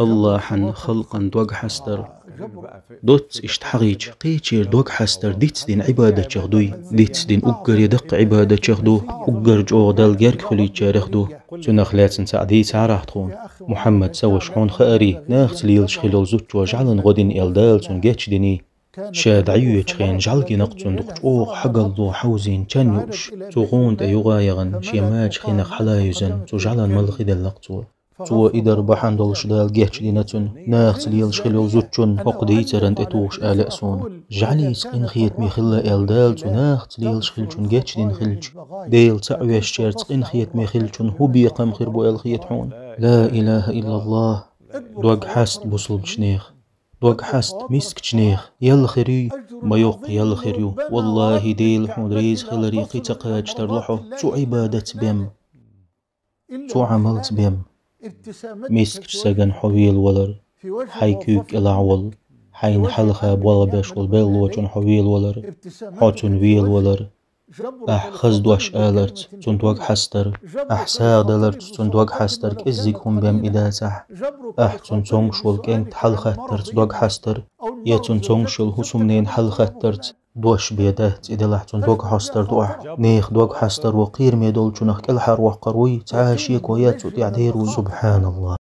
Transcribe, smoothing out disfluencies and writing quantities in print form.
الله حن خلقا دوغ حستر دوت اشتحقيج قيتشير دوغ حستر ديتس دين عبادة شغدوي ديتس دين أقر يدق عبادة شغدو أقر جو دال جيرك خليج شارخدو سنخ لاتسن سعدي سعراحتخون محمد سوى شحون خاري ناخت ليل شخلول زوج وجعلن غدين إلدال سن جيتش ديني شاد عيو يتخين جعلقي نقصن دقش أوغ حقلدو حوزين تشانيوش تغون تيغايغن شيماج خينق حلايزن تجعلن ملخي دلقتو تو إدر بحان دولش دال جيتش دينتون ناخت ليل شخلول زوجون وقدي ترند اتوش آلأسون جعلي سقين خيت ميخلا إلدال تو ناخت ليل شخلجون جيتش دين خلج ديل تعويش شير سقين خيت ميخلجون هبي قم خربو الخيت حون لا إله إلا الله دوغ حست بوصل بشنيخ دوغ حست ميسك شنيخ يل خيري ميوق يل خيريو والله ديل حون ريز خلري قيتقاج ترلحو تو عبادة بيم تو عملت بيم ميسك سجن حويل ولر حيكوك العول حين حلخة بولبش والبيلوجن حويل ولر حوتن ويل ولر خزدوش آلرت تندوغ حستر ساغدلرت تندوغ حستر كزيكم بيم إداسح تنتونشول كنت حلخة دوغ حستر يتنتونشول هسومنين حلخة دوش بيدات إدلح تندوغ حستر دوح نيخ دوغ حستر وقير ميدول جنخ كالحر وقروي تعاشيك وياتو تعديرو سبحان الله.